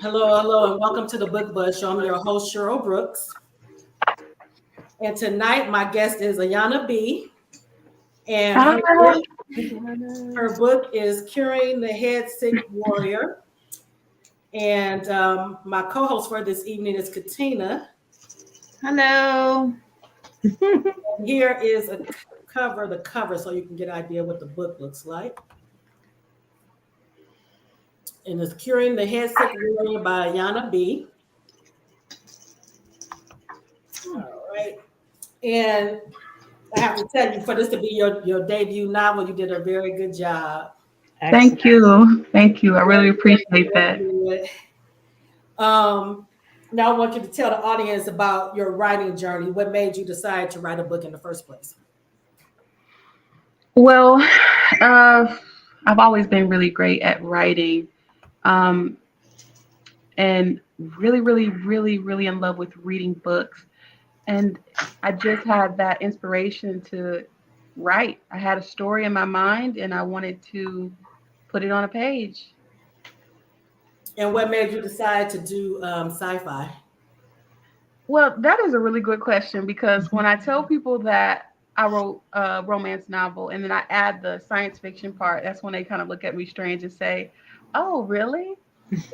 Hello, and welcome to the Book Buzz Show. I'm your host, Cheryl Brooks. And tonight, my guest is Ayana B. And her book is Curing the Head Sick Warrior. And my co-host for this evening is Katina. Hello. Here is the cover, so you can get an idea what the book looks like. And it's Curing the Head Sick Warrior by Ayana B. All right. And I have to tell you, for this to be your debut novel, you did a very good job. Thank you. I really appreciate that. Now I want you to tell the audience about your writing journey. What made you decide to write a book in the first place? Well, I've always been really great at writing, and really in love with reading books. And I just had that inspiration to write. I had a story in my mind, and I wanted to put it on a page. And what made you decide to do sci-fi? Well, that is a really good question, because when I tell people that I wrote a romance novel and then I add the science fiction part, that's when they kind of look at me strange and say, "Oh, really?"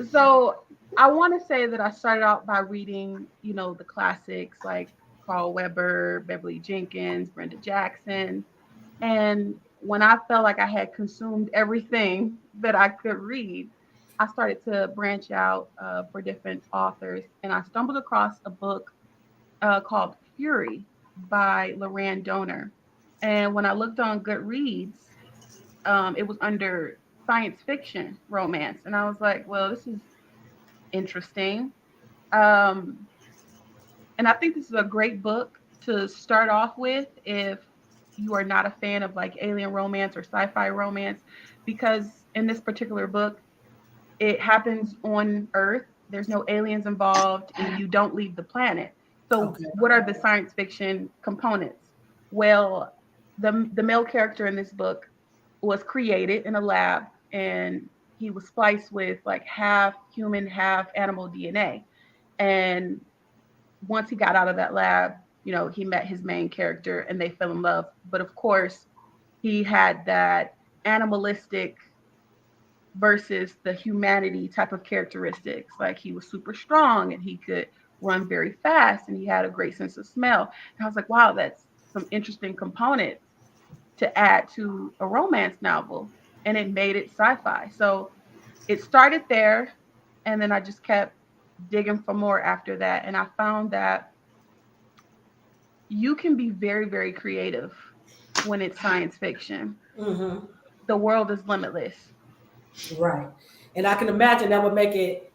So I want to say that I started out by reading, the classics like Carl Weber, Beverly Jenkins, Brenda Jackson. And when I felt like I had consumed everything that I could read, I started to branch out for different authors, and I stumbled across a book called Fury by Loran Donor. And when I looked on Goodreads, it was under science fiction romance, and I was like, well, this is interesting. And I think this is a great book to start off with if you are not a fan of like alien romance or sci-fi romance, because in this particular book, it happens on Earth. There's no aliens involved, and you don't leave the planet. So What are the science fiction components? Well, the male character in this book was created in a lab, and he was spliced with like half human, half animal DNA. And once he got out of that lab, he met his main character and they fell in love. But of course, he had that animalistic versus the humanity type of characteristics. Like he was super strong and he could run very fast and he had a great sense of smell. And I was like, wow, that's some interesting components to add to a romance novel. And it made it sci-fi. So it started there, and then I just kept digging for more after that. And I found that you can be very, very creative when it's science fiction. Mm-hmm. The world is limitless. Right. And I can imagine that would make it,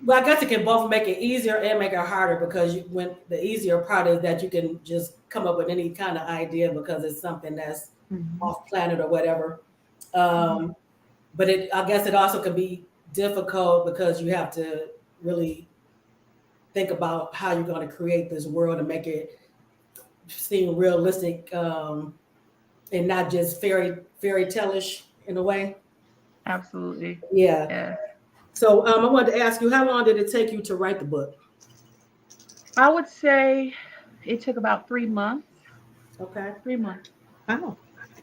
well, I guess it can both make it easier and make it harder, because when the easier part is that you can just come up with any kind of idea because it's something that's off planet or whatever. But I guess it also can be difficult because you have to really think about how you're going to create this world and make it seem realistic, and not just fairy tale-ish in a way. Absolutely. Yeah. So I wanted to ask you, how long did it take you to write the book? I would say it took about 3 months. Okay. 3 months. Oh,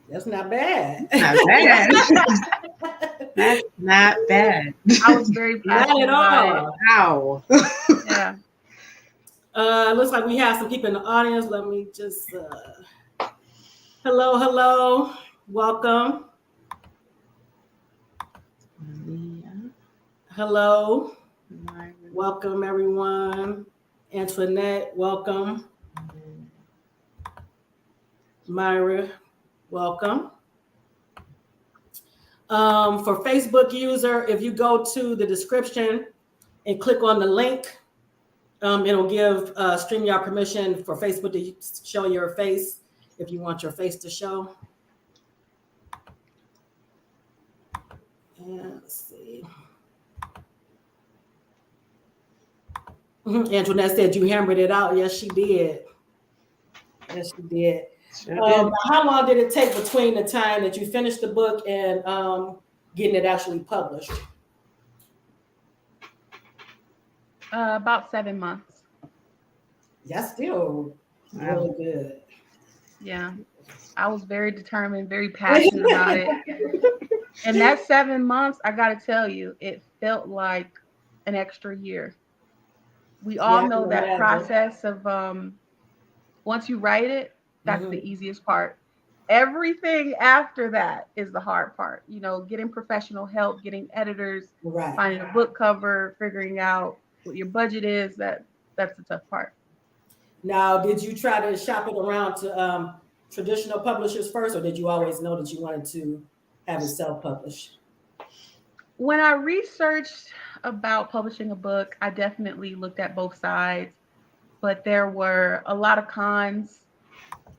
that's not bad. Not bad. That's not bad. I was very Not passionate at about it. all. Wow. Yeah. Looks like we have some people in the audience. Let me just hello. Welcome. Hello. Welcome everyone. Antoinette, welcome. Myra, welcome. For Facebook user, if you go to the description and click on the link, it'll give StreamYard permission for Facebook to show your face if you want your face to show. And let's see. Antoinette said you hammered it out. Yes, she did. Yes, she did. Sure How long did it take between the time that you finished the book and getting it actually published? About 7 months. That's still really good. Yeah. I was very determined, very passionate about it. And that 7 months, I got to tell you, it felt like an extra year. We all know that process of once you write it, that's the easiest part. Everything after that is the hard part. You know, getting professional help, getting editors, finding a book cover, figuring out what your budget is. That's the tough part. Now, did you try to shop it around to traditional publishers first, or did you always know that you wanted to have it self-published? When I researched about publishing a book, I definitely looked at both sides, but there were a lot of cons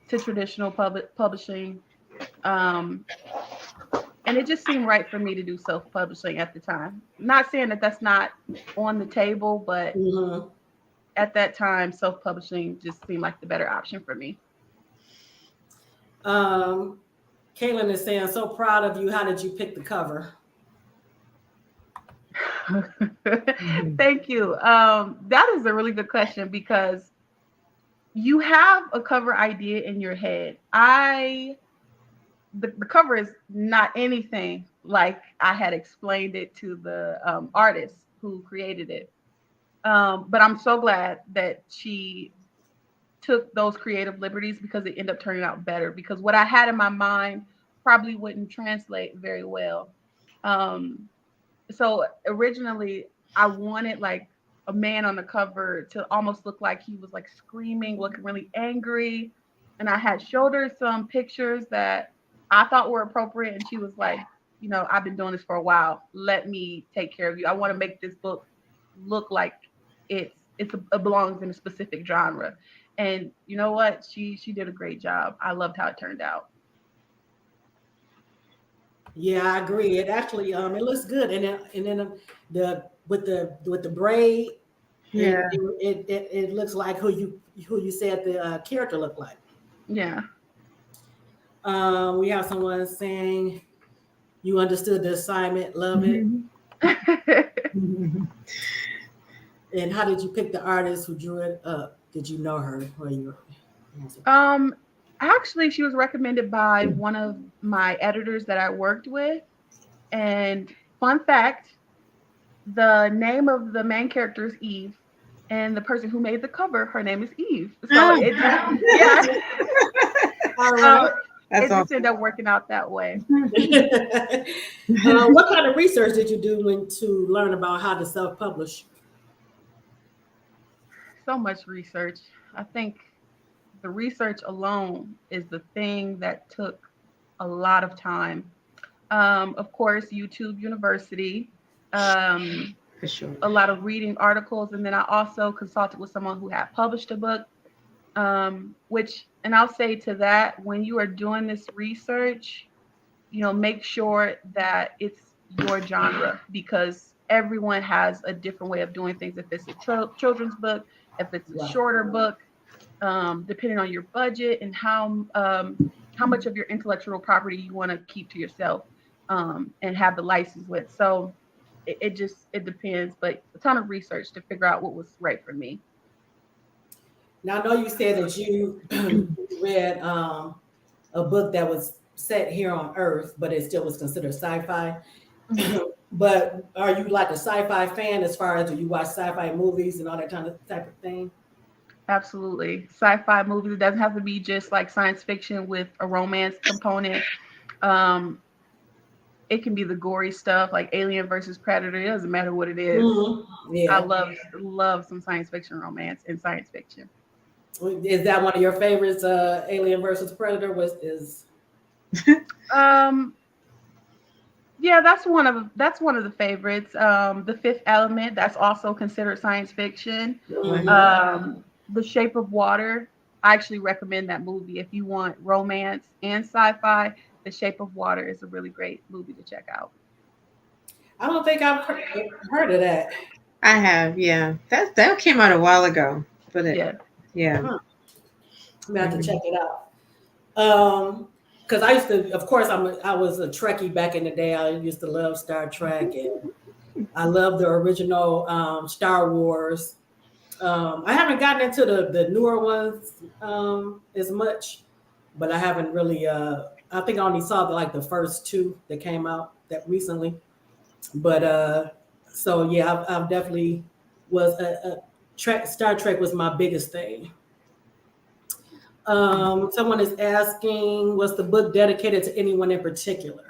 to traditional publishing. And it just seemed right for me to do self-publishing at the time. Not saying that that's not on the table, but at that time, self-publishing just seemed like the better option for me. Kaylin is saying, so proud of you. How did you pick the cover? Thank you. That is a really good question because you have a cover idea in your head. The cover is not anything like I had explained it to the artist who created it. But I'm so glad that she took those creative liberties because it ended up turning out better, because what I had in my mind probably wouldn't translate very well. So originally I wanted like a man on the cover to almost look like he was like screaming, looking really angry. And I had showed her some pictures that I thought were appropriate. And she was like, you know, I've been doing this for a while. Let me take care of you. I want to make this book look like it belongs in a specific genre. And you know what? She did a great job. I loved how it turned out. Yeah, I agree. It actually it looks good, and then the with the braid, Yeah, it looks like who you said the character looked like. Yeah. We have someone saying you understood the assignment, love it. And how did you pick the artist who drew it up? Did you know her or you? Actually, she was recommended by one of my editors that I worked with. And fun fact, the name of the main character is Eve, and the person who made the cover, her name is Eve. So it just, yeah. All right. It just ended up working out that way. What kind of research did you do to learn about how to self-publish? So much research. I think the research alone is the thing that took a lot of time. Of course, YouTube University, for sure. a lot of reading articles, and then I also consulted with someone who had published a book. And I'll say to that, when you are doing this research, you know, make sure that it's your genre, because everyone has a different way of doing things. If it's a children's book, if it's a shorter book, depending on your budget and how much of your intellectual property you want to keep to yourself and have the license with. So it depends, but a ton of research to figure out what was right for me. Now, I know you said that you read a book that was set here on Earth, but it still was considered sci-fi. Mhm. But are you like a sci-fi fan as far as do you watch sci-fi movies and all that kind of type of thing? Absolutely. Sci-fi movies. It doesn't have to be just like science fiction with a romance component. Um, it can be the gory stuff like Alien versus Predator. It doesn't matter what it is. I Yeah. love some science fiction romance and science fiction. Is that one of your favorites? Alien versus Predator was is. Um, yeah, that's one of the favorites. The Fifth Element, that's also considered science fiction. Mhm. The Shape of Water, I actually recommend that movie if you want romance and sci-fi. The Shape of Water is a really great movie to check out. I don't think I've heard of that. I have, yeah. That came out a while ago, but Yeah. yeah. Huh. I'm gonna have to check Mhm. it out. Because I used to, of course, I was a Trekkie back in the day. I used to love Star Trek, and I love the original Star Wars. I haven't gotten into the newer ones as much, but I haven't really. I think I only saw the first two that came out that recently. But so yeah, I've definitely was a Trek. Star Trek was my biggest thing. Someone is asking, was the book dedicated to anyone in particular?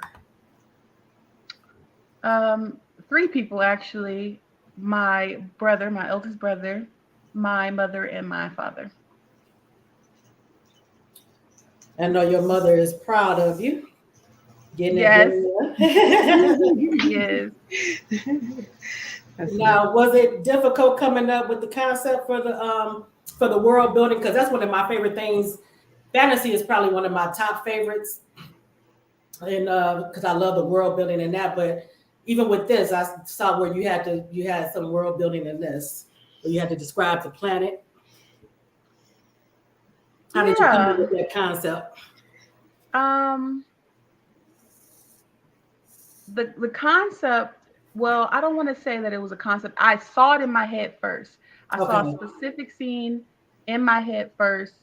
Um, Three people actually. My brother, my eldest brother, my mother, and my father. I know your mother is proud of you getting it Yes. done. Yes. That's nice. Now, was it difficult coming up with the concept for the world building? Because that's one of my favorite things. Fantasy is probably one of my top favorites, and because I love the world building and that. But even with this, I saw where you had some world building in this, where you had to describe the planet. How did you come up Yeah. with that concept? Um, the concept, well, I don't want to say that it was a concept. I saw it in my head first. I saw a Okay. specific scene in my head first,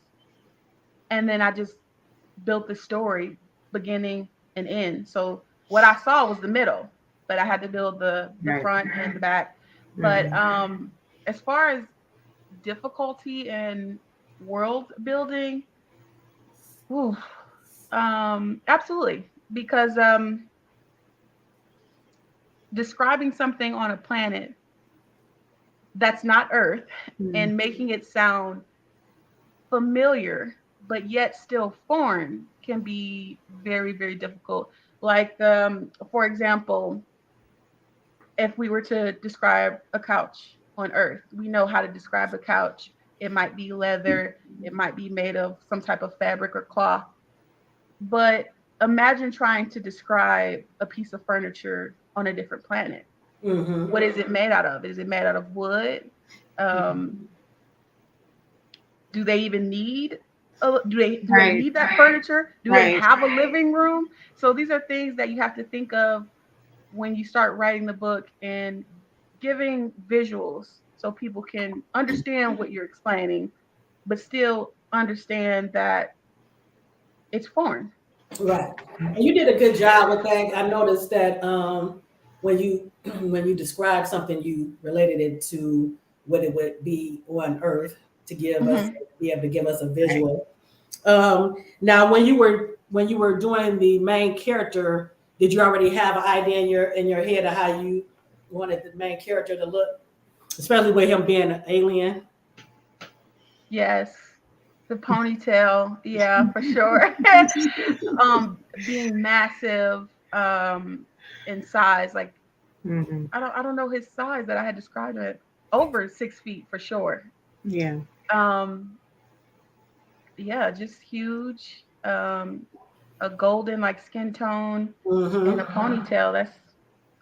and then I just built the story beginning and end. So what I saw was the middle, but I had to build the Right. front and the back. But Mhm. as far as difficulty and world building, ooh, absolutely, because describing something on a planet that's not Earth Mhm. and making it sound familiar but yet still foreign can be very, very difficult. Like, for example, if we were to describe a couch on Earth, we know how to describe a couch. It might be leather, it might be made of some type of fabric or cloth. But imagine trying to describe a piece of furniture on a different planet. Mm-hmm. What is it made out of? Is it made out of wood? Um, do they even need do they Right. need that furniture? Do they Right. have a living room? So these are things that you have to think of when you start writing the book and giving visuals so people can understand what you're explaining, but still understand that it's foreign. Right. And you did a good job with that. I noticed that when you when you described something, you related it to what it would be on Earth to give us Mhm. be able to give us a Right. visual. Now, when you were doing the main character, did you already have an idea in your head of how you wanted the main character to look, especially with him being an alien? Yes. The ponytail, yeah, for sure. Being massive in size, like Mhm. I don't know his size that I had described it. Over 6 feet for sure. Yeah. Um, yeah, just huge. A golden like skin tone and a Mm-hmm. ponytail.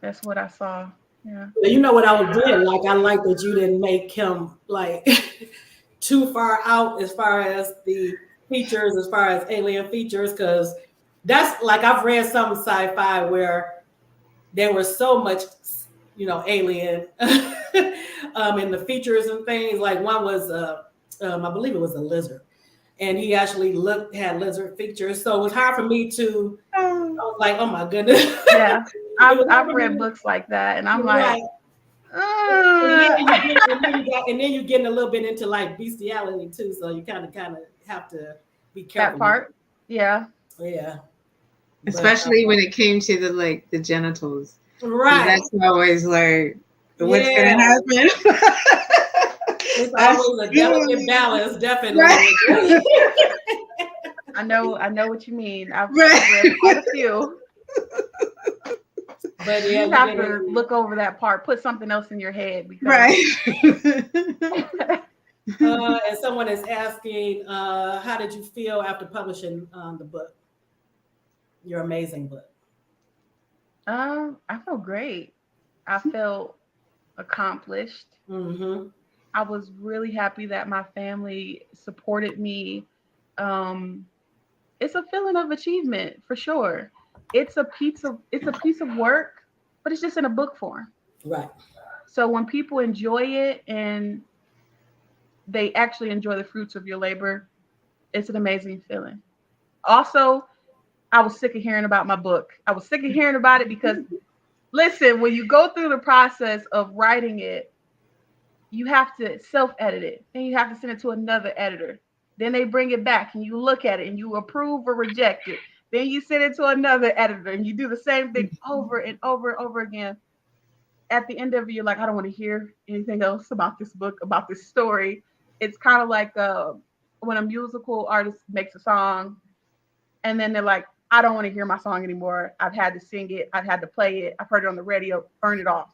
That's what I saw. Yeah. You know what I was doing? Like I like that you didn't make him like too far out as far as the features, as far as alien features, because that's like I've read some sci-fi where there was so much, alien in the features and things. Like one was, I believe it was a lizard, and he actually had lizard features. So it was hard for me to. I was like, oh my goodness. Yeah, I've read books like that, and I'm like, right. And then you're getting a little bit into like bestiality too, so you kind of have to be careful. That part, yeah. Yeah. Especially when it came to the genitals. Right. That's always like, what's gonna happen? It's always a delicate balance, definitely. Right. I know what you mean. I've read quite a few. But yeah, you have to look over that part, put something else in your head. Right. And someone is asking, how did you feel after publishing the book? Your amazing book. I felt great. I felt accomplished. Mm-hmm. I was really happy that my family supported me. It's a feeling of achievement for sure. It's a piece of work, but it's just in a book form. Right. So when people enjoy it and they actually enjoy the fruits of your labor, it's an amazing feeling. Also, I was sick of hearing about my book. I was sick of hearing about it because, listen, when you go through the process of writing it, you have to self-edit it. Then you have to send it to another editor. Then they bring it back and you look at it and you approve or reject it. Then you send it to another editor and you do the same thing over and over and over again. At the end of it, you're like, I don't want to hear anything else about this book, about this story. It's kind of like when a musical artist makes a song and then they're like, I don't want to hear my song anymore. I've had to sing it. I've had to play it. I've heard it on the radio. Burn it off.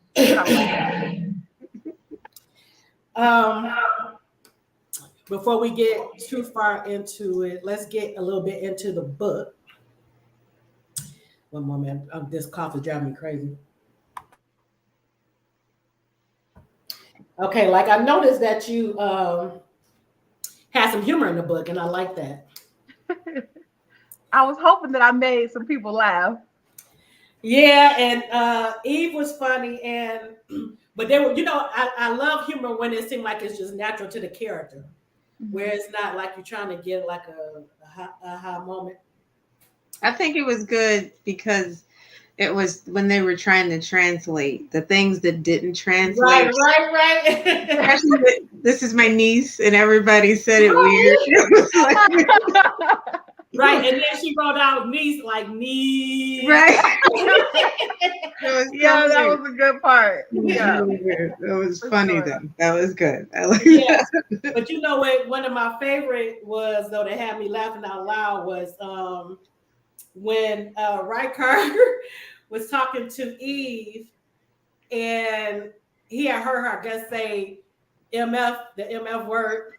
Before we get too far into it, let's get a little bit into the book. One moment. This cough is driving me crazy. Okay, like I noticed that you had some humor in the book, and I like that. I was hoping that I made some people laugh. Yeah, and Eve was funny, but they were, I love humor when it seemed like it's just natural to the character, where it's not like you're trying to get like a high moment. I think it was good because it was when they were trying to translate the things that didn't translate. Right. This is my niece, and everybody said it weird. Right, and then she wrote out niece like niece. Right. That was a good part. Yeah, it was funny though. That was good. I like that. But you know what? One of my favorite was though that had me laughing out loud was when Riker was talking to Eve, and he had heard her, I guess, say MF, the MF word.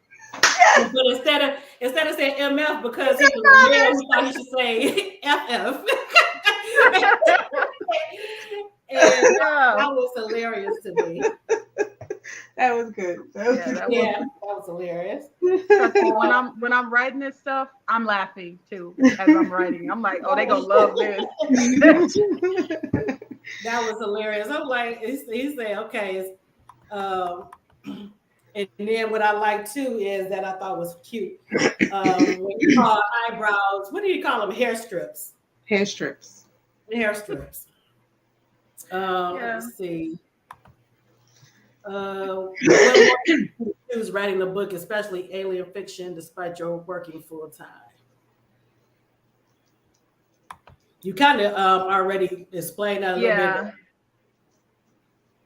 But instead of saying MF because he was a male, he thought he should say FF. And that was hilarious to me. That was good. That was hilarious. When I'm writing this stuff, I'm laughing too as I'm writing. I'm like, oh, they gonna love this. That was hilarious. I'm like, he said, okay, and then what I like too is that I thought was cute. When you call eyebrows, what do you call them? Hair strips. Hair strips. Let's see. Who's writing the book, especially alien fiction, despite your working full time? You kind of already explained that a little bit.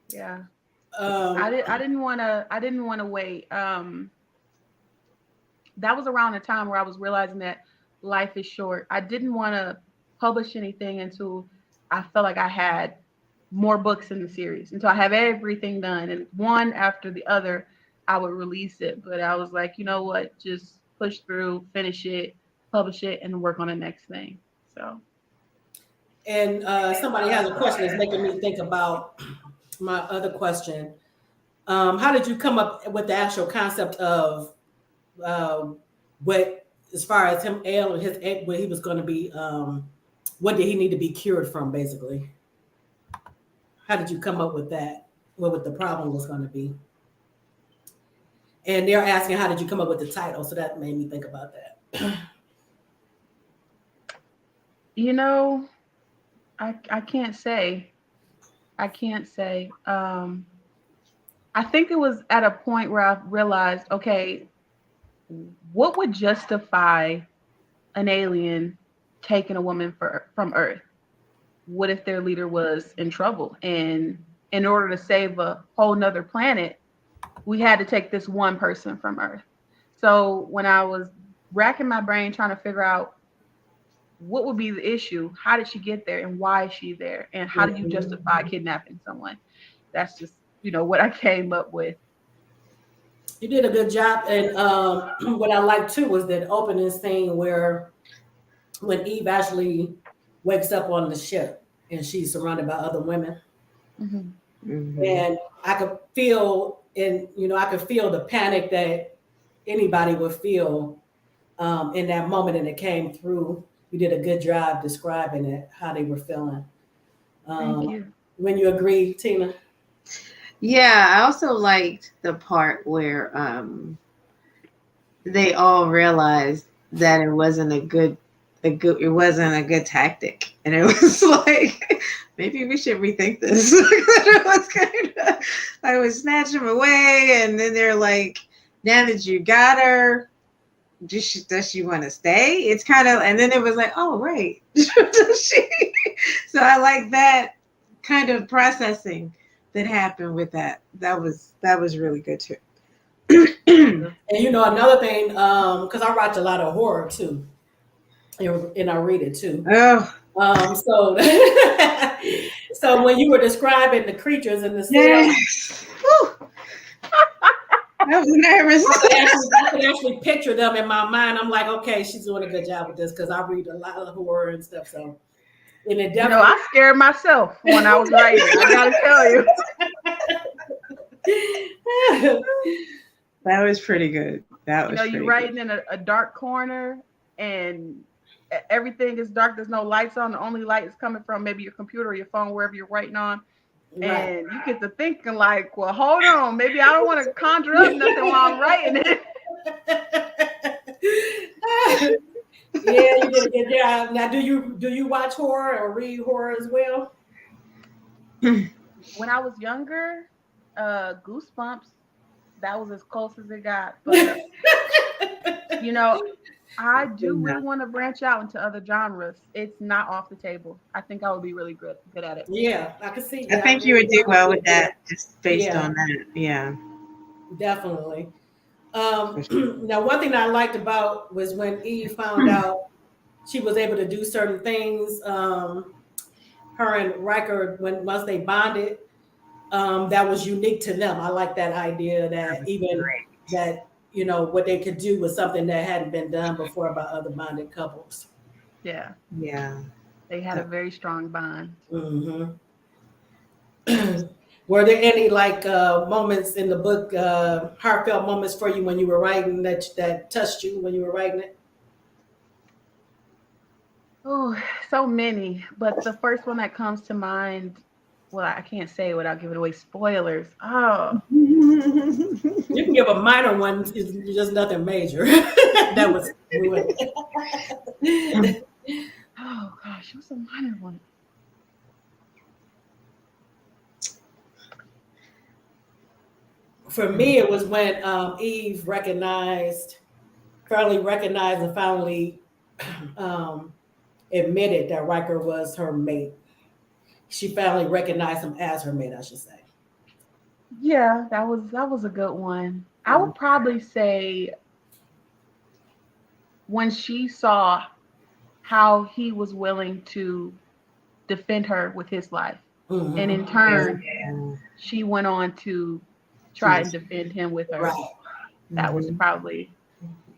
Yeah. I didn't want to wait. That was around the time where I was realizing that life is short. I didn't want to publish anything until I felt like I had more books in the series, until I have everything done, and one after the other, I would release it. But I was like, you know what? Just push through, finish it, publish it, and work on the next thing. So. And somebody has a question that's making me think about my other question. How did you come up with the actual concept of what, as far as him, Ale, and what he was going to be, what did he need to be cured from, basically? How did you come up with that? What the problem was going to be? And they're asking, how did you come up with the title? So that made me think about that. You know, I can't say. I can't say. I think it was at a point where I realized, okay, what would justify an alien taking a woman from Earth? What if their leader was in trouble? And in order to save a whole nother planet, we had to take this one person from Earth. So when I was racking my brain trying to figure out what would be the issue, how did she get there, and why is she there, and how do you justify kidnapping someone? That's just, what I came up with. You did a good job, and what I liked too was that opening scene where when Eve actually wakes up on the ship and she's surrounded by other women, and I could feel, I could feel the panic that anybody would feel in that moment, and it came through. You did a good job describing it, how they were feeling. Thank you. When you agree, Tina? Yeah, I also liked the part where they all realized that it wasn't a good tactic, and it was like, maybe we should rethink this. It was kind of, I would snatch him away, and then they're like, now that you got her, does she want to stay? It's kind of, and then it was like, oh right, does she? So I like that kind of processing that happened with that. That was really good too. And another thing, because I watch a lot of horror too, and I read it too. Oh, So so when you were describing the creatures in the cell, yes. I was nervous. I could actually picture them in my mind. I'm like, okay, she's doing a good job with this because I read a lot of horror and stuff. So, and it definitely, I scared myself when I was writing. I gotta tell you. That was pretty good. That was. You're writing in a dark corner and everything is dark. There's no lights on. The only light is coming from maybe your computer or your phone, wherever you're writing on. Right. And you get to thinking like, well, hold on, maybe I don't want to conjure up nothing while I'm writing it. Yeah, you did a good job. Now, do you watch horror or read horror as well? When I was younger, Goosebumps, that was as close as it got. But I do really want to branch out into other genres. It's not off the table. I think I would be really good at it. Yeah, I can see. I think you would do well with that, just based on that. Yeah, definitely. Now, one thing I liked about was when Eve found out she was able to do certain things. Her and Riker, once they bonded, that was unique to them. I like that idea that even great. That what they could do was something that hadn't been done before by other bonded couples. Yeah. They had a very strong bond. Mm-hmm. Were there any moments in the book, heartfelt moments for you when you were writing that touched you when you were writing it? Oh, so many. But the first one that comes to mind, well, I can't say it without giving away spoilers. Oh. You can give a minor one, it's just nothing major. That was oh gosh, what's a minor one? For me, it was when Eve finally recognized and finally admitted that Riker was her mate. She finally recognized him as her mate, I should say. Yeah, that was a good one. I would probably say when she saw how he was willing to defend her with his life. Mm-hmm. And in turn, she went on to try and defend him with her. Right. That was probably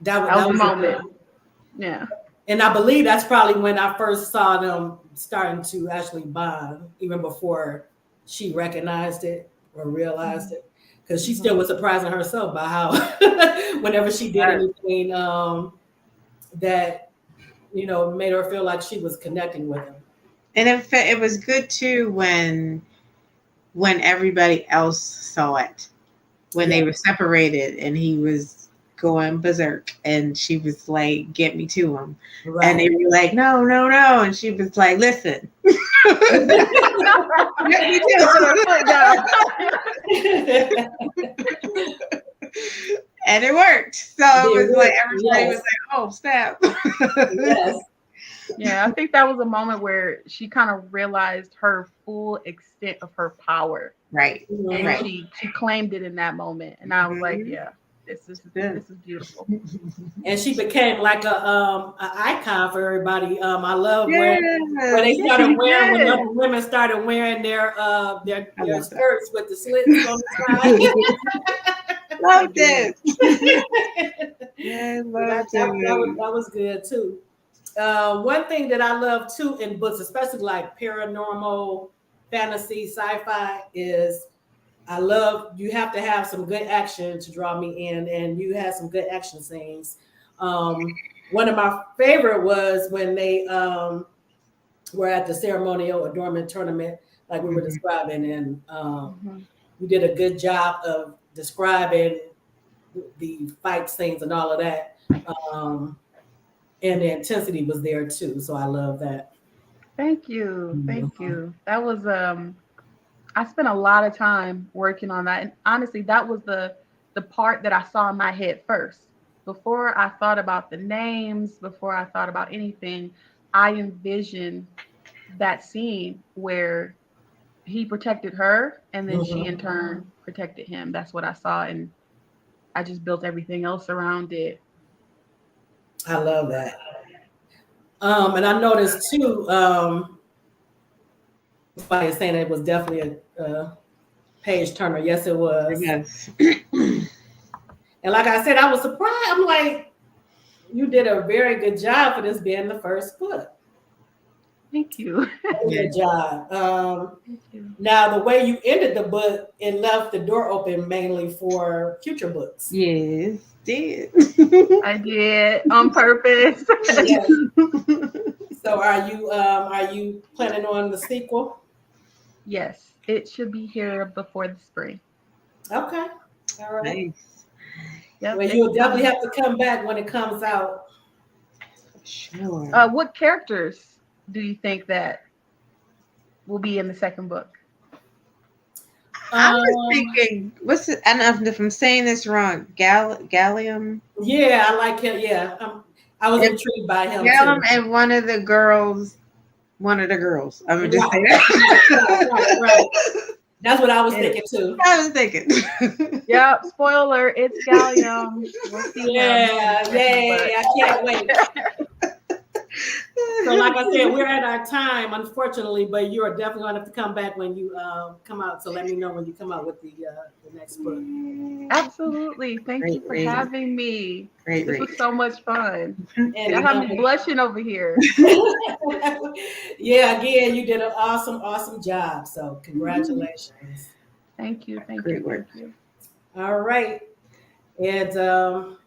that was a moment. Yeah. And I believe that's probably when I first saw them starting to actually bond, even before she recognized it or realized it. Because she still was surprising herself by how whenever she did anything that made her feel like she was connecting with him. And it was good too when everybody else saw it, when they were separated and he was going berserk, and she was like, "Get me to him," Right. and they were like, "No, no, no," and she was like, "Listen." Get me to him. And it worked. So it was like everybody was like, "Oh, snap!" Yes. Yeah, I think that was a moment where she kind of realized her full extent of her power. Right. And Right. she claimed it in that moment. And I was like, yeah, this is beautiful. And she became like an icon for everybody. I love when they started wearing, when other women started wearing their skirts with the slits on the side. Love this. That was good too. One thing that I love too in books, especially like paranormal, fantasy, sci-fi, is I love, you have to have some good action to draw me in, and you had some good action scenes. One of my favorite was when they were at the ceremonial adornment tournament, like we were describing, and you did a good job of describing the fight scenes and all of that. And the intensity was there too. So I love that. Thank you. Thank you. That was I spent a lot of time working on that. And honestly, that was the part that I saw in my head first. Before I thought about the names, before I thought about anything, I envisioned that scene where he protected her and then she in turn protected him. That's what I saw, and I just built everything else around it. I love that. And I noticed too, somebody is saying it was definitely a page turner. Yes, it was. Yes. And like I said, I was surprised. I'm like, you did a very good job for this being the first book. Thank you. Good job. Thank you. Now, the way you ended the book, it left the door open mainly for future books. Yes, did. I did on purpose. Yes. So, are you planning on the sequel? Yes, it should be here before the spring. Okay. All right. Nice. Yep, well, you'll definitely have to come back when it comes out. Sure. What characters do you think that will be in the second book? I was thinking, what's it? I don't know if I'm saying this wrong. Gallium. Yeah, I like him. Yeah, I was intrigued by him. Gallium too. and one of the girls. I'm gonna just say that. Right. That's what I was thinking too. I was thinking. Yep. Spoiler: it's Gallium. We'll see. Yeah, I can't wait. So, like I said, we're at our time, unfortunately, but you are definitely going to have to come back when you come out. So let me know when you come out with the next book. Absolutely. Thank you for having me. Great. This was so much fun. And I have me blushing over here. Yeah, again, you did an awesome job. So congratulations. Thank you. Thank you. All right. And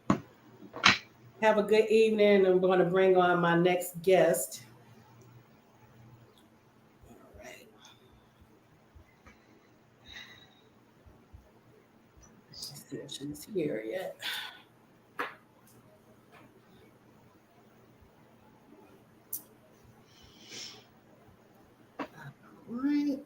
have a good evening. I'm going to bring on my next guest. All right. Let's see if she's here yet. All right.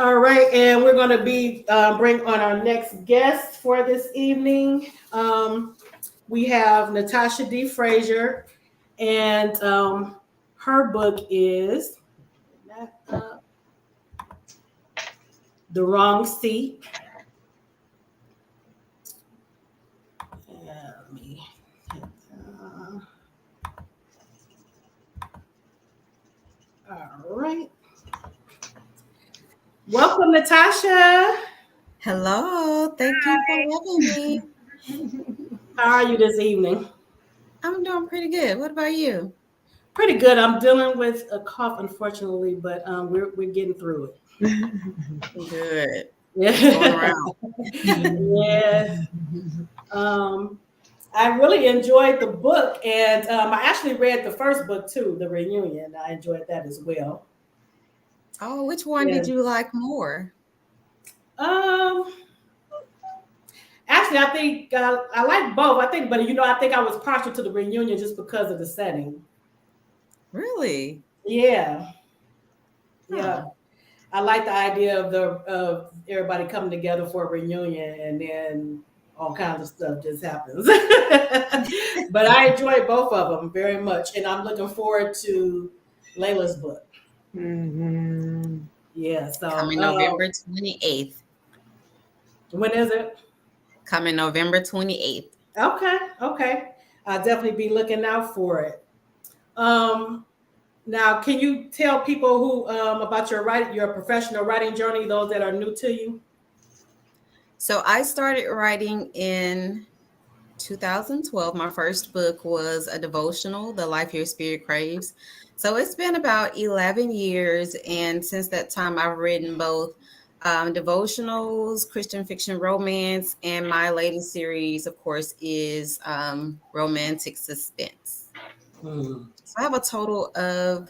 All right, and we're going to be bring on our next guest for this evening. We have Natasha D. Frazier, and her book is The Wrong Seat. Let me all right. Welcome, Natasha. Hello. Thank you for having me. How are you this evening? I'm doing pretty good. What about you? Pretty good. I'm dealing with a cough, unfortunately, but we're getting through it. Good. Yeah. Yes. I really enjoyed the book, and I actually read the first book too, The Reunion. I enjoyed that as well. Oh, which one did you like more? Um, Actually, I think I like both. I think, but I think I was partial to the reunion just because of the setting. Really? Yeah, yeah. Huh. I like the idea of everybody coming together for a reunion and then all kinds of stuff just happens. But I enjoy both of them very much, and I'm looking forward to Layla's book. Mm-hmm. Yeah. So Coming November 28th. when is it? Coming November 28th. Okay. Okay. I'll definitely be looking out for it. Um, Now, can you tell people who about your professional writing journey? Those that are new to you. So I started writing in 2012. My first book was a devotional, The Life Your Spirit Craves. So it's been about 11 years. And since that time, I've written both devotionals, Christian fiction, romance, and my latest series, of course, is romantic suspense. Hmm. So I have a total of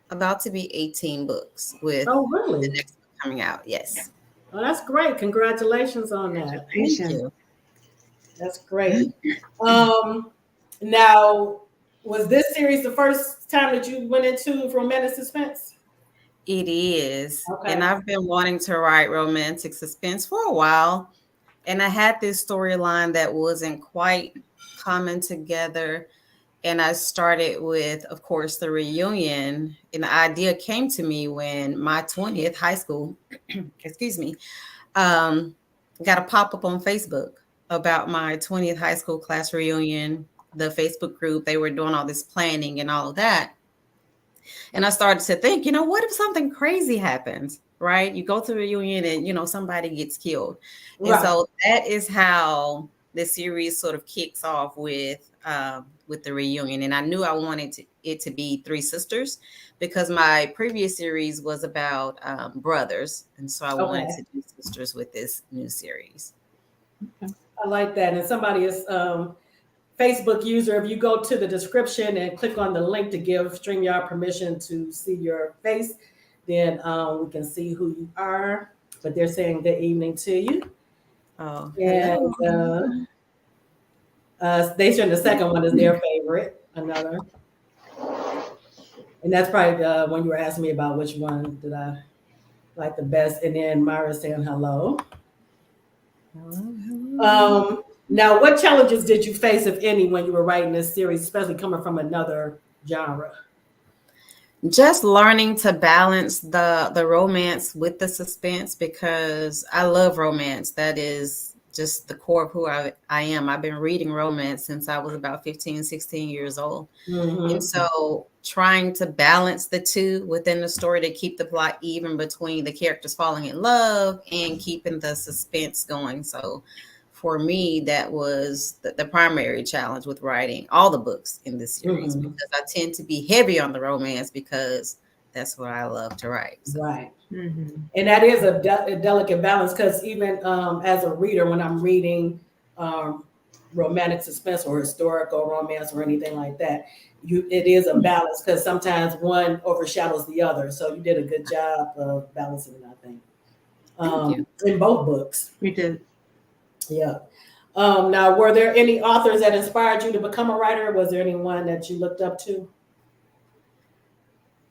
about to be 18 books with Oh, the really? next book coming out. Yes. Oh, that's great. Congratulations on that. Thank you. That's great. Um, Now, was this series the first time that you went into romantic suspense? It is. And Okay. I've been wanting to write romantic suspense for a while. And I had this storyline that wasn't quite coming together. And I started with, of course, the reunion. And the idea came to me when my 20th high school, excuse me, um, got a pop up on Facebook about my 20th high school class reunion, the Facebook group. They were doing all this planning and all of that. And I started to think, what if something crazy happens, right? You go to a reunion and, somebody gets killed. And Right. so that is how the series sort of kicks off with the reunion. And I knew I wanted it to be three sisters because my previous series was about brothers. And so I wanted Okay. to do sisters with this new series. I like that. And somebody is Facebook user. If you go to the description and click on the link to give StreamYard permission to see your face, then we can see who you are. But they're saying good evening to you. Oh, And hello. they said the second one is their favorite. Another. And that's probably when you were asking me about which one did I like the best. And then Myra saying hello. Hello, hello. Now, what challenges did you face, if any, when you were writing this series, especially coming from another genre? Just learning to balance the romance with the suspense because I love romance. That is just the core of who I am. I've been reading romance since I was about 15, 16 years old. And Mm-hmm. so trying to balance the two within the story to keep the plot even between the characters falling in love and keeping the suspense going. So for me, that was the primary challenge with writing all the books in this series Mm-hmm. because I tend to be heavy on the romance because that's what I love to write. So. Right. Mm-hmm. And that is a delicate balance because even as a reader, when I'm reading um, romantic suspense or historical romance or anything like that, it is a balance because sometimes one overshadows the other. So you did a good job of balancing it, I think, Thank you. in both books. We did. Yeah. Now, were there any authors that inspired you to become a writer? Was there anyone that you looked up to?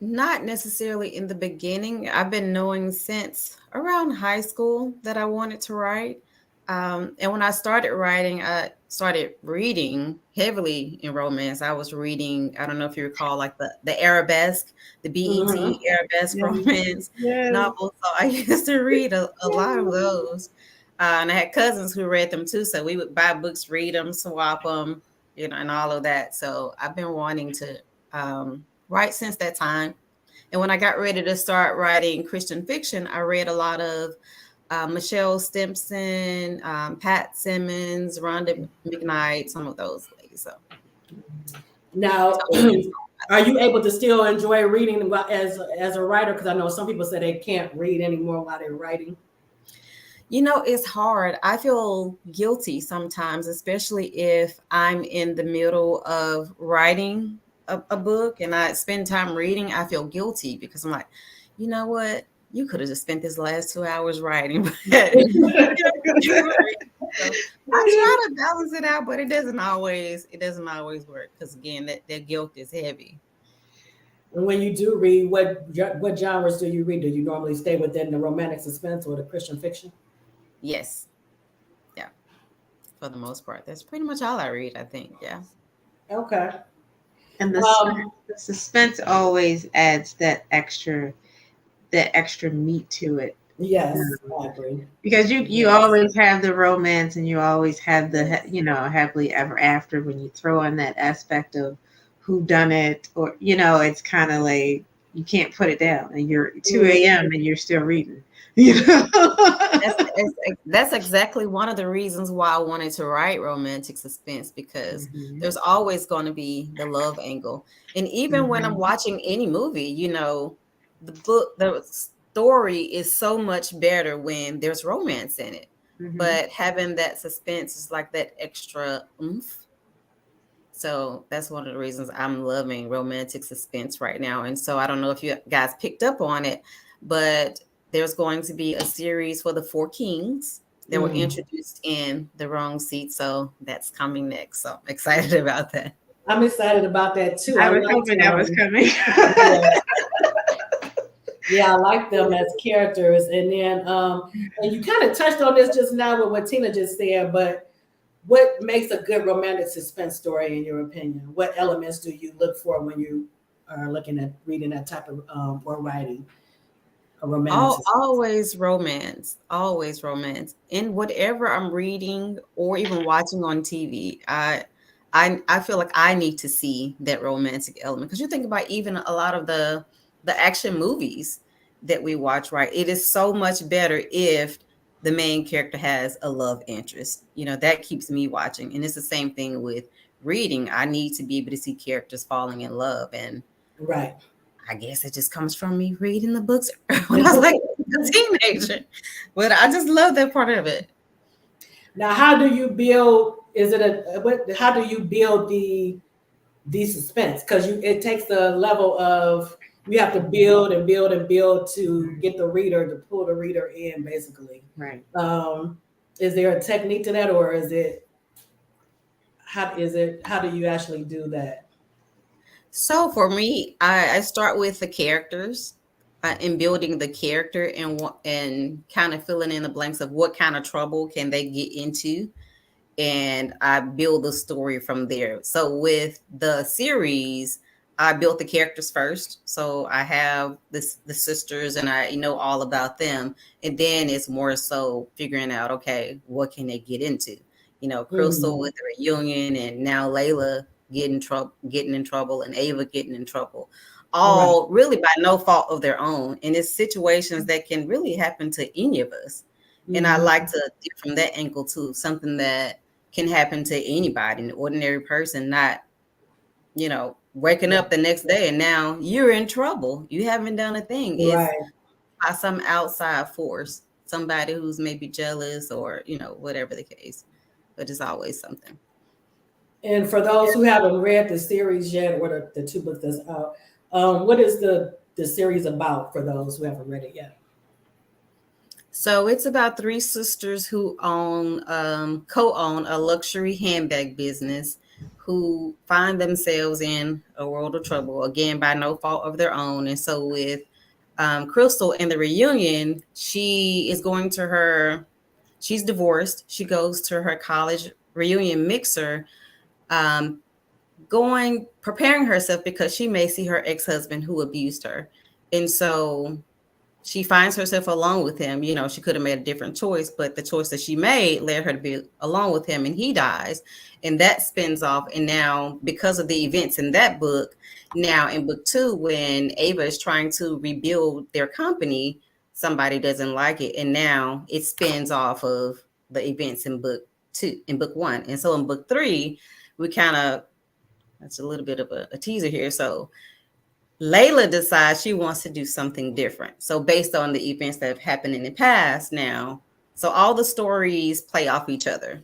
Not necessarily in the beginning. I've been knowing since around high school that I wanted to write. And when I started writing, I started reading heavily in romance. I was reading, I don't know if you recall, like the Arabesque, the Mm-hmm. BET Arabesque Yeah. romance Yes. novels. So I used to read a lot of those. And I had cousins who read them too. So we would buy books, read them, swap them, and all of that. So I've been wanting to write since that time. And when I got ready to start writing Christian fiction, I read a lot of Michelle Stimpson, Pat Simmons, Rhonda McKnight, some of those ladies. So Now, totally gets are you able to still enjoy reading as a writer? Because I know some people say they can't read anymore while they're writing. It's hard. I feel guilty sometimes, especially if I'm in the middle of writing a book and I spend time reading. I feel guilty because I'm like, you know what? you could have just spent this last 2 hours writing. But so I try to balance it out, but it doesn't always work because again, that guilt is heavy. And when you do read, what genres do you read? Do you normally stay within the romantic suspense or the Christian fiction? Yes. Yeah. For the most part. That's pretty much all I read, I think. Yeah. Okay. And Um, the suspense always adds that extra meat to it. yes, I agree. Because you Yes. always have the romance and you always have the happily ever after. When you throw in that aspect of who done it, or it's kind of like you can't put it down and you're 2 a.m. and you're still reading. That's exactly one of the reasons why I wanted to write romantic suspense, because there's always going to be the love angle. And even when I'm watching any movie, the story is so much better when there's romance in it. But having that suspense is like that extra oomph. So that's one of the reasons I'm loving romantic suspense right now. And so I don't know if you guys picked up on it, but there's going to be a series for the Four Kings that were introduced in the wrong seat. So that's coming next. So I'm excited about that. I'm excited about that too. I was hoping that was coming. Yeah, I like them as characters. And then and you kind of touched on this just now with what Tina just said, but what makes a good romantic suspense story in your opinion? What elements do you look for when you are looking at reading that type of or writing a romantic suspense? Always romance. In whatever I'm reading or even watching on TV, I feel like I need to see that romantic element, because you think about even a lot of the action movies that we watch, right? It is so much better if the main character has a love interest. That keeps me watching. And it's the same thing with reading. I need to be able to see characters falling in love. And right. I guess it just comes from me reading the books when I was like a teenager. But I just love that part of it. Now, how do you build? How do you build the suspense? Because it takes a level of, you have to build and build and build to get the reader, to pull the reader in, basically. Right. Is there a technique to that, or how do you actually do that? So for me, I start with the characters and building the character and kind of filling in the blanks of what kind of trouble can they get into. And I build the story from there. So with the series, I built the characters first. So I have the sisters and I know all about them. And then it's more so figuring out, okay, what can they get into? Crystal with the reunion, and now Layla getting in trouble, and Ava getting in trouble. All really by no fault of their own. And it's situations that can really happen to any of us. And I like to get from that angle too, something that can happen to anybody, an ordinary person, not, waking up the next day and now you're in trouble. You haven't done a thing. It's by some outside force, somebody who's maybe jealous or, whatever the case. But it's always something. And for those who haven't read the series yet, or the two books that's out, what is the series about for those who haven't read it yet? So it's about three sisters who co-own a luxury handbag business, who find themselves in a world of trouble, again, by no fault of their own. And so with Crystal in the reunion, she's divorced. She goes to her college reunion mixer, preparing herself because she may see her ex-husband who abused her. And so she finds herself alone with him. She could have made a different choice, but the choice that she made led her to be alone with him, and he dies. And that spins off. And now, because of the events in that book, now in book 2, when Ava is trying to rebuild their company, somebody doesn't like it. And now it spins off of the events in book 1. And so in book 3, that's a little bit of a teaser here. So Layla decides she wants to do something different. So based on the events that have happened in the past now, so all the stories play off each other.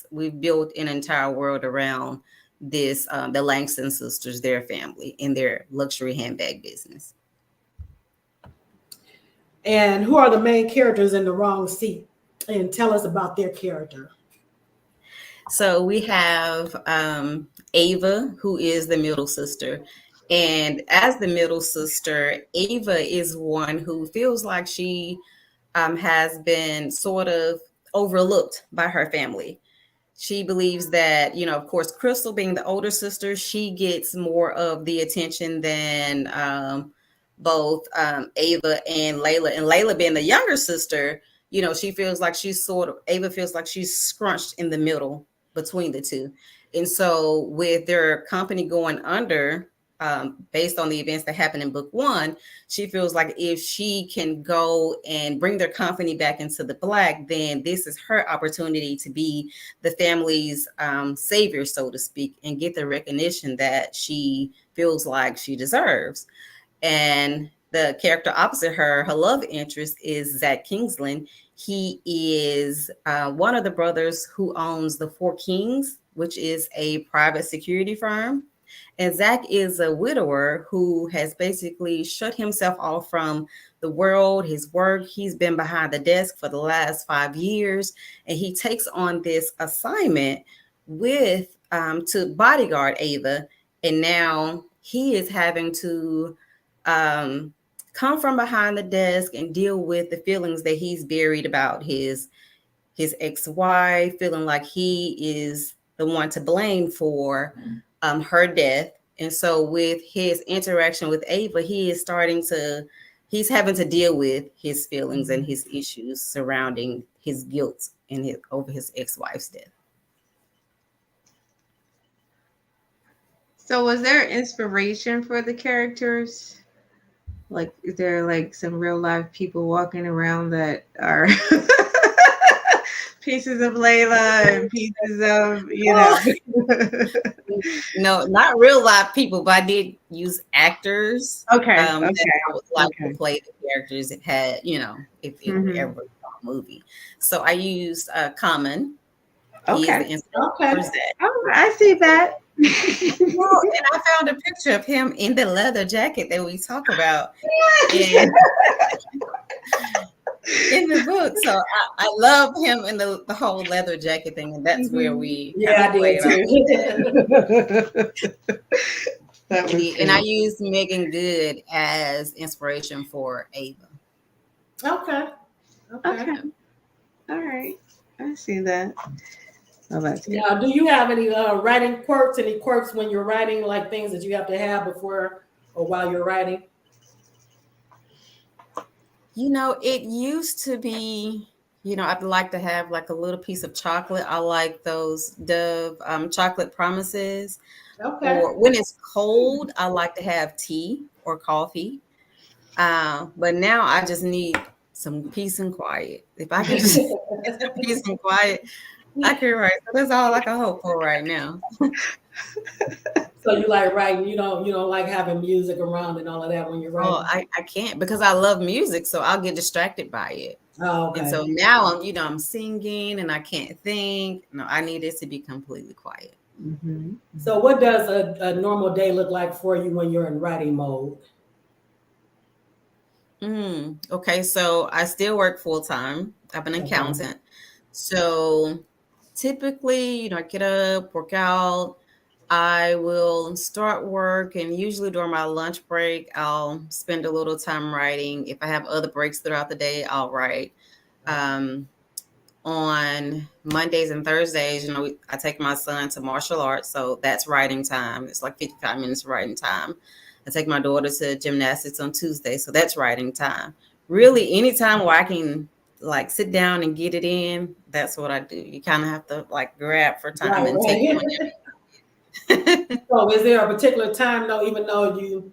We've built an entire world around this, the Langston sisters, their family, and their luxury handbag business. And who are the main characters in the wrong seat? And tell us about their character. So we have Ava, who is the middle sister. And as the middle sister, Ava is one who feels like she has been sort of overlooked by her family. She believes that, of course, Crystal being the older sister, she gets more of the attention than both Ava and Layla. And Layla being the younger sister, she feels like Ava feels like she's scrunched in the middle between the two. And so with their company going under, based on the events that happened in book 1, she feels like if she can go and bring their company back into the black, then this is her opportunity to be the family's savior, so to speak, and get the recognition that she feels like she deserves. And the character opposite her love interest is Zach Kingsland. He is one of the brothers who owns the Four Kings, which is a private security firm. And Zach is a widower who has basically shut himself off from the world, his work. He's been behind the desk for the last 5 years, and he takes on this assignment with to bodyguard Ava. And now he is having to come from behind the desk and deal with the feelings that he's buried about his ex-wife, feeling like he is the one to blame for her death. And so with his interaction with Ava, he's having to deal with his feelings and his issues surrounding his guilt and over his ex-wife's death. So was there inspiration for the characters? Like, is there like some real life people walking around that are pieces of Layla and pieces of, No, not real life people, but I did use actors. Okay. That I would like to play the characters that had, if it were ever a movie. So I used Common. He is the inspiration for that. Oh, I see that. Well, and I found a picture of him in the leather jacket that we talk about in the book. So I love him in the whole leather jacket thing, and that's where we I did too. And I used Megan Good as inspiration for Ava. Okay. All right. I see that. Now, do you have any writing quirks? Any quirks when you're writing, like things that you have to have before or while you're writing? It used to be, I'd like to have like a little piece of chocolate. I like those Dove chocolate promises. Okay. Or when it's cold, I like to have tea or coffee. But now I just need some peace and quiet. If I can just get some peace and quiet, I can write. So that's all I can hope for right now. So you like writing? You don't like having music around and all of that when you're writing? Oh, I can't because I love music, so I'll get distracted by it. Oh, okay. And so now I'm singing and I can't think. No, I need it to be completely quiet. Mm-hmm. So what does a normal day look like for you when you're in writing mode? Okay, so I still work full time. I'm an accountant. So typically, I get up, work out. I will start work, and usually during my lunch break, I'll spend a little time writing. If I have other breaks throughout the day, I'll write. On Mondays and Thursdays, I take my son to martial arts, so that's writing time. It's like 55 minutes of writing time. I take my daughter to gymnastics on Tuesday, so that's writing time. Really, anytime where I can like sit down and get it in, that's what I do. You kind of have to like grab for time and take it. So is there a particular time though, even though you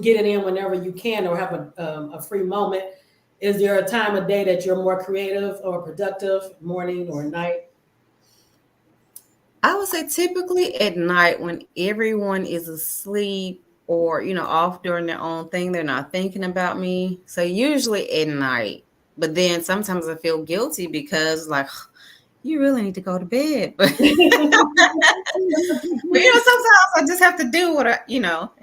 get it in whenever you can or have a free moment, is there a time of day that you're more creative or productive, morning or night? I would say typically at night when everyone is asleep or, off doing their own thing, they're not thinking about me. So usually at night, but then sometimes I feel guilty because like, you really need to go to bed. But, sometimes I just have to do what I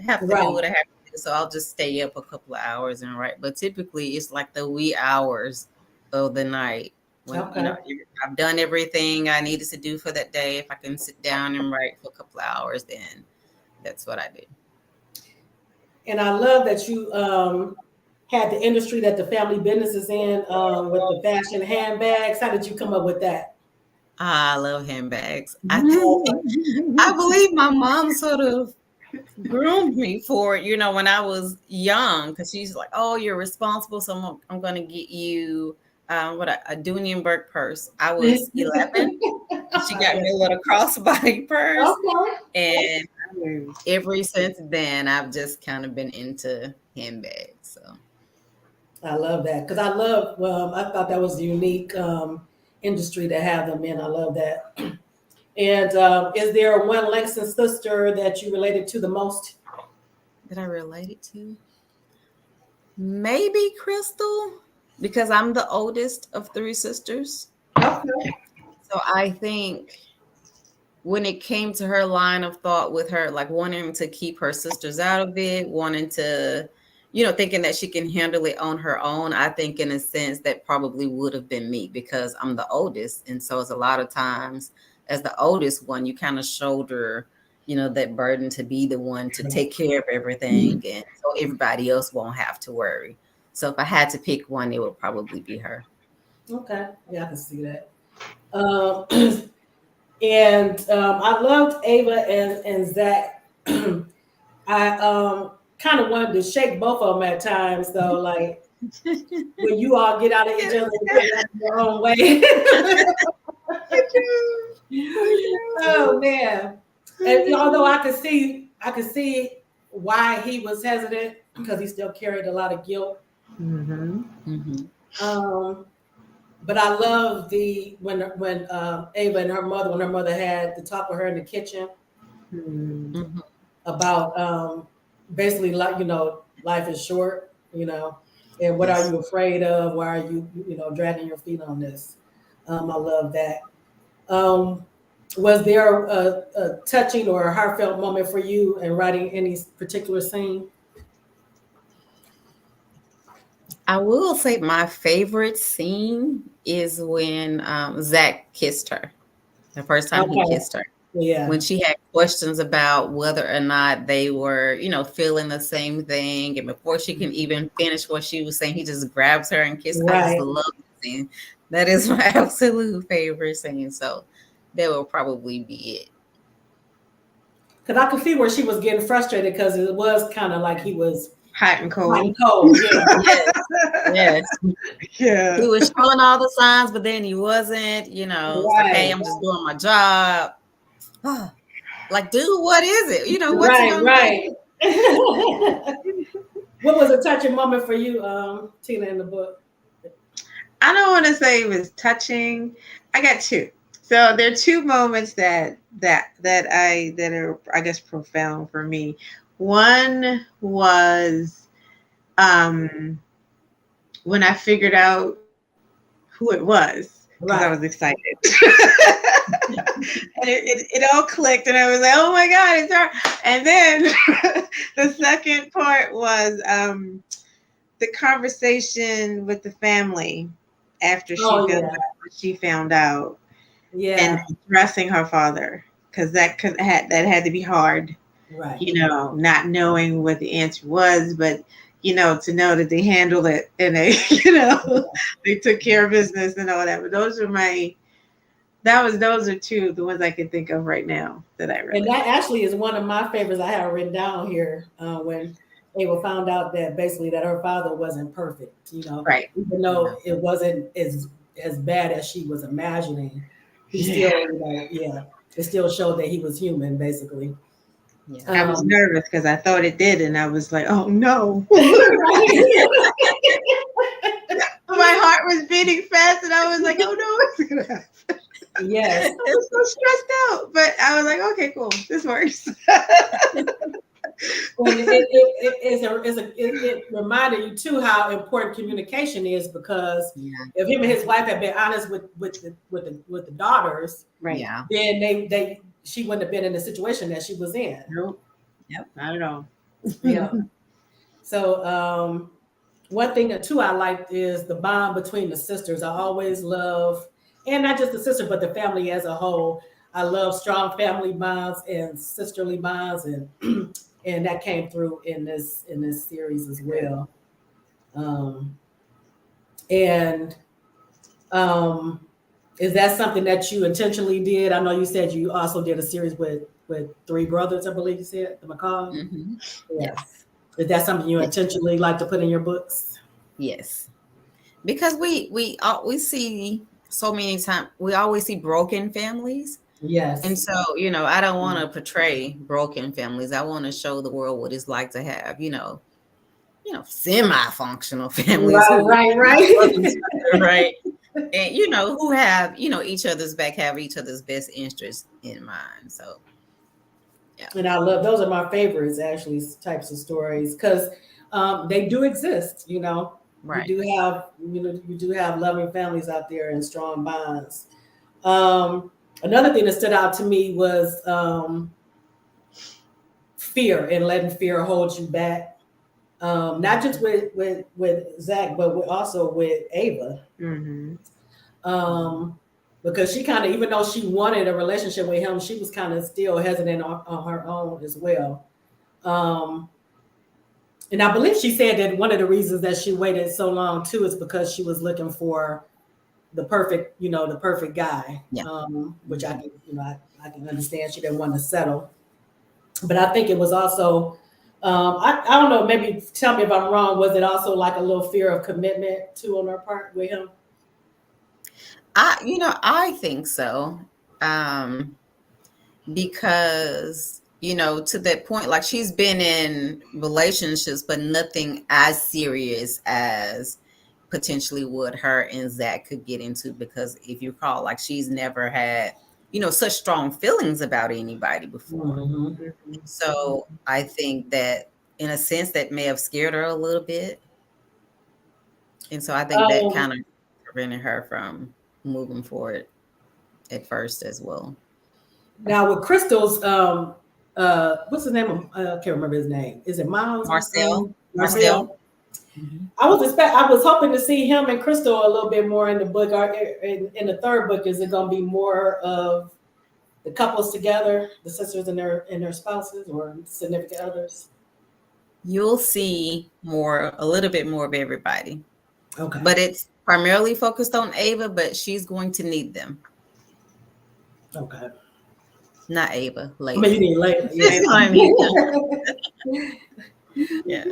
have to do what I have to do. so I'll just stay up a couple of hours and write. But typically, it's like the wee hours of the night when I've done everything I needed to do for that day. If I can sit down and write for a couple of hours, then that's what I do. And I love that you had the industry that the family business is in with the fashion handbags. How did you come up with that? I love handbags. I believe my mom sort of groomed me for it, when I was young, because she's like, "Oh, you're responsible, so I'm going to get you a Dunionberg purse." I was 11. She got me a little crossbody purse, and ever since then, I've just kind of been into handbags. So I love that because I thought that was a unique industry to have them in. I love that. And is there one Langston sister that you related to the most? That I related to? Maybe Crystal, because I'm the oldest of 3 sisters. Okay. So I think when it came to her line of thought with her, like wanting to keep her sisters out of it, wanting to, thinking that she can handle it on her own, I think in a sense that probably would have been me because I'm the oldest. And so it's a lot of times as the oldest one, you kind of shoulder, that burden to be the one to take care of everything. And so everybody else won't have to worry. So if I had to pick one, it would probably be her. Okay. Yeah, I can see that. And I loved Ava and Zach. I kind of wanted to shake both of them at times, though, like when you all get out of each other and get out of your own way. Oh man! And although I could see why he was hesitant because he still carried a lot of guilt. Mm-hmm. Mm-hmm. But I love when Ava and her mother had to talk with her in the kitchen about basically like life is short, and what are you afraid of? Why are you dragging your feet on this? I love that. Was there a touching or a heartfelt moment for you in writing any particular scene? I will say my favorite scene is when Zach kissed her. The first time he kissed her. Yeah. When she had questions about whether or not they were, feeling the same thing. And before she can even finish what she was saying, he just grabs her and kisses her. Right. I just love the scene. That is my absolute favorite scene. So that will probably be it. Because I could see where she was getting frustrated because it was kind of like he was hot and cold. Yeah. Yes. Yeah. He was showing all the signs, but then he wasn't, It's like, hey, I'm just doing my job. Like, dude, what is it? What's right. What was a touching moment for you, Tina, in the book? I don't want to say it was touching. I got 2. So there are 2 moments that are, I guess, profound for me. One was when I figured out who it was because I was excited. And it all clicked and I was like, oh my God, it's her. And then the second part was the conversation with the family after she found out. Yeah. And addressing her father, because that had to be hard. Right. Not knowing what the answer was, but to know that they handled it and they, they took care of business and all that. But those are 2 the ones I can think of right now that I read. And that actually is one of my favorites I have written down here when Ava found out that basically that her father wasn't perfect, right. Even though it wasn't as bad as she was imagining, he still, it still showed that he was human, basically. Yeah. I was nervous because I thought it did, and I was like, "Oh no!" My heart was beating fast, and I was like, "Oh no, what's gonna happen?" Yes, I was so stressed out, but I was like, "Okay, cool, this works." It reminded you too how important communication is because if him and his wife had been honest with the daughters, right? Yeah. Then she wouldn't have been in the situation that she was in. Nope. Yep. Not at all. Yeah. So one thing that too I liked is the bond between the sisters. I always love, and not just the sister, but the family as a whole. I love strong family bonds and sisterly bonds, and and that came through in this series as well. Um, and is that something that you intentionally did? I know you said you also did a series with three brothers, I believe you said, the McCall. Mm-hmm. Yeah. Yes. Is that something you intentionally like to put in your books? Yes. Because we see so many times, we always see broken families. And Yes. so, I don't want to portray broken families. I want to show the world what it's like to have, semi-functional families Right, who right, love right. each other, right? And who have, each other's back, have each other's best interests in mind. So yeah. And I love those are my favorites, actually, types of stories because they do exist. Right. You do have loving families out there and strong bonds. Another thing that stood out to me was fear and letting fear hold you back. Not just with Zach, but also with Ava. Mm-hmm. Because she kind of, even though she wanted a relationship with him, she was kind of still hesitant on her own as well. And I believe she said that one of the reasons that she waited so long too is because she was looking for the perfect guy. Yeah. Which I can understand. She didn't want to settle, but I think it was also, I don't know. Maybe tell me if I'm wrong. Was it also like a little fear of commitment too on her part with him? I think so. Because to that point, like, she's been in relationships, but nothing as serious as potentially what her and Zach could get into, because if you recall, like, she's never had such strong feelings about anybody before. Mm-hmm. So I think that in a sense that may have scared her a little bit, and so I think that kind of prevented her from moving forward at first as well. Now with Crystal's, what's his name? I can't remember his name. Is it Miles? Marcel. Mm-hmm. I was hoping to see him and Crystal a little bit more in the book. In the third book, is it going to be more of the couples together, the sisters and their spouses or significant others? You'll see a little bit more of everybody. Okay. But it's primarily focused on Ava, but she's going to need them. Okay. Not Ava, later. I mean, you need later. Yeah.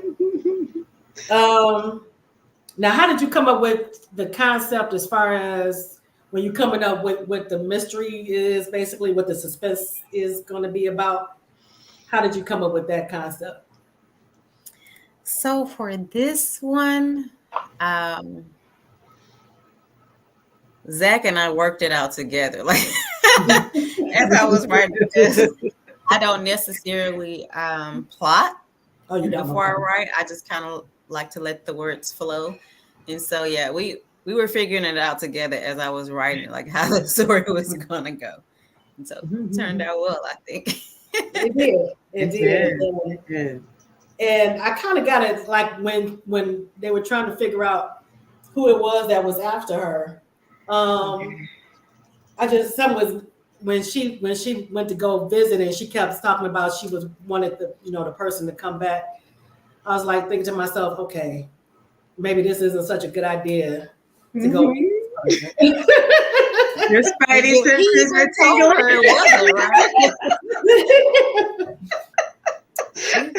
Now, how did you come up with the concept as far as when you're coming up with what the mystery is, basically what the suspense is going to be about? How did you come up with that concept? So for this one, Zach and I worked it out together. Like, as I was writing this, I don't necessarily plot before I write. I just kind of like to let the words flow. And so, yeah, we were figuring it out together as I was writing, like how the story was going to go. And so it turned out well, I think. It did. It did. And I kind of got it like when they were trying to figure out who it was that was after her. When she went to go visit and she kept talking about she wanted the person to come back. I was like thinking to myself, okay, maybe this isn't such a good idea to go. Your Spidey senses are tingling.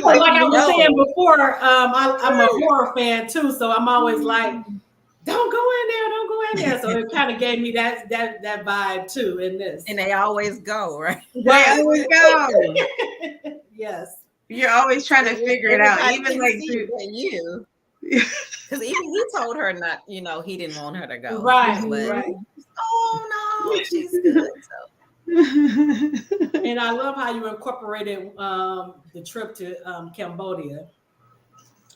Like I was saying before, I'm a horror fan too, so I'm always like, don't go in there. So it kind of gave me that vibe too in this. And they always go, right? They always go. Yes. You're always trying to figure it out, even like you. Because even he told her not, he didn't want her to go. Right. But, right. Oh no, she's good. So. And I love how you incorporated the trip to Cambodia.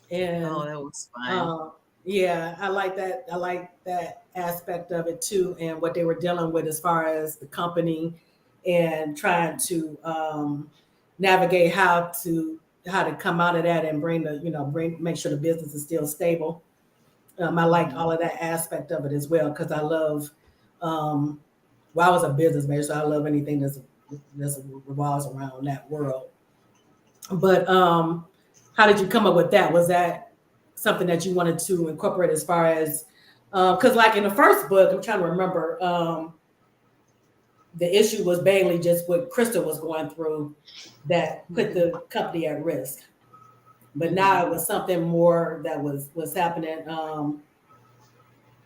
And that was fun. Yeah, I like that. I like that aspect of it too, and what they were dealing with as far as the company and trying to navigate how to how to come out of that and make sure the business is still stable. I liked all of that aspect of it as well because I love. I was a business major, so I love anything that's revolves around that world. But how did you come up with that? Was that something that you wanted to incorporate as far as because like in the first book, I'm trying to remember, the issue was mainly just what Crystal was going through that put the company at risk. But now it was something more that was happening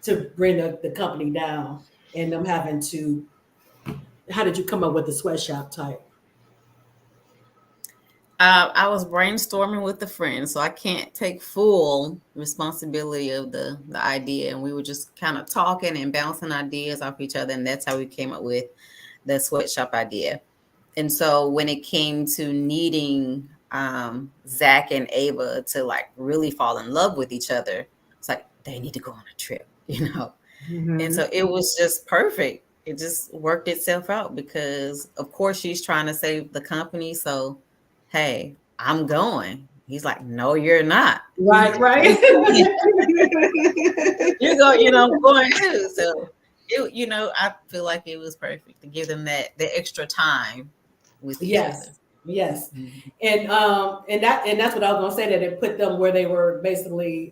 to bring the company down and them having to. How did you come up with the sweatshop type? I was brainstorming with a friend, so I can't take full responsibility of the idea. And we were just kind of talking and bouncing ideas off each other. And that's how we came up with the sweatshop idea. And so when it came to needing Zach and Ava to like really fall in love with each other, it's like they need to go on a trip, And so it was just perfect. It just worked itself out because, of course, she's trying to save the company. So, hey, I'm going. He's like, no, you're not. Right. You're going, I'm going too. So, I feel like it was perfect to give them the extra time with each other. Yes. And that's what I was gonna say, that it put them where they were basically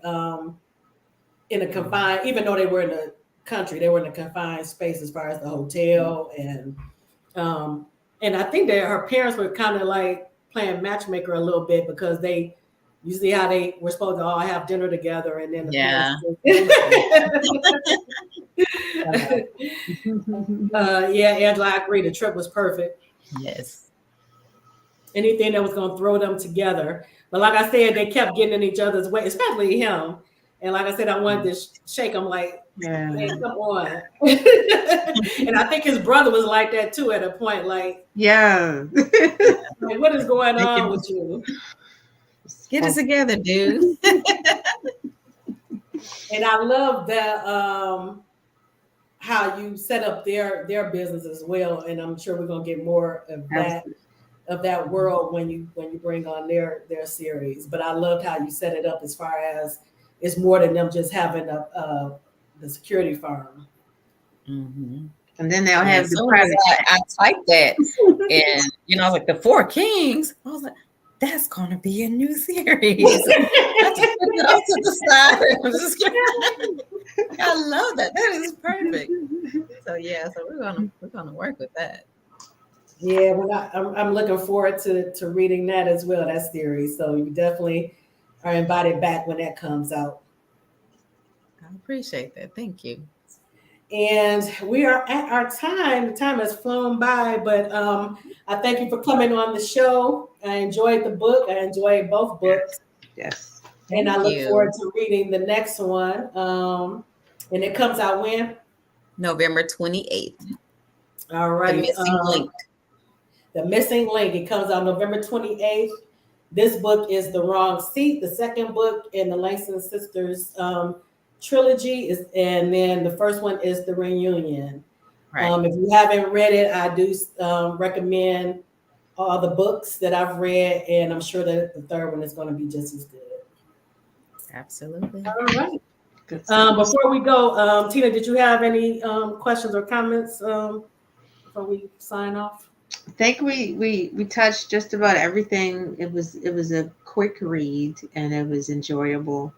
in a confined, even though they were in the country, they were in a confined space as far as the hotel and I think that her parents were kind of like playing matchmaker a little bit because you see how they were supposed to all have dinner together and then Angela, I agree. The trip was perfect. Yes. Anything that was going to throw them together. But like I said, they kept getting in each other's way, especially him. And like I said, I wanted to shake him like, hey, come on. And I think his brother was like that too at a point. Like, like, what is going on with you? Get it together, dude. And I love that how you set up their business as well. And I'm sure we're gonna get more of that world when you bring on their series. But I loved how you set it up as far as it's more than them just having the security firm. Mm-hmm. And then they'll have the private. I typed that, and like the Four Kings. I was like, that's gonna be a new series. I just put it off to the side. I love that. That is perfect. So we're gonna work with that. Yeah, I'm looking forward to reading that as well. That series. So you definitely are invited back when that comes out. I appreciate that. Thank you. And we are at our time. The time has flown by, but I thank you for coming on the show. I enjoyed the book. I enjoyed both books. Yes. And I look forward to reading the next one. And it comes out when? November 28th. All right. The Missing Link. The Missing Link. It comes out November 28th. This book is The Wrong Seat. The second book in the Langston Sisters trilogy is, and then the first one is The Reunion. Right. If you haven't read it, I do recommend all the books that I've read, and I'm sure that the third one is going to be just as good. Absolutely. All right. Before we go, Tina, did you have any questions or comments before we sign off? I think we touched just about everything. It was a quick read and it was enjoyable.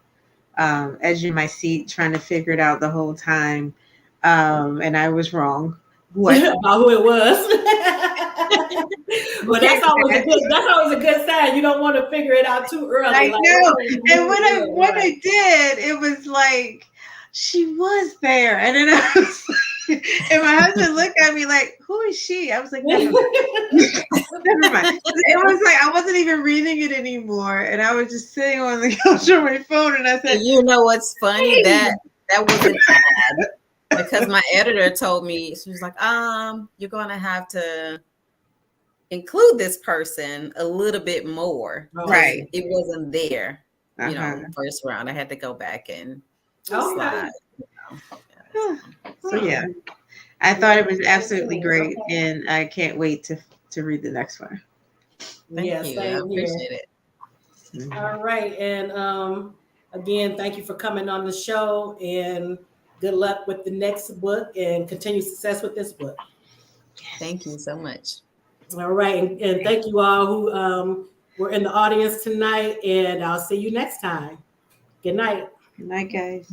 Edging my seat, trying to figure it out the whole time, and I was wrong. What about who it was? Well, that's always a good sign. You don't want to figure it out too early. I know. And when I did, it was like she was there, and then I was like, and my husband looked at me like, "Who is she?" I was like, "Never mind." Never mind. It was like I wasn't even reading it anymore, and I was just sitting on the couch on my phone, and I said, "You know what's funny? That was an ad because my editor told me, she was like, you're going to have to include this person a little bit more." Right. It wasn't there, first round. I had to go back and slide. So yeah, I thought it was absolutely great, and I can't wait to read the next one. Thank you. I appreciate it. All right. And again, thank you for coming on the show, and good luck with the next book and continued success with this book. Thank you so much. All right. And thank you all who were in the audience tonight, and I'll see you next time. Good night. Good night, guys.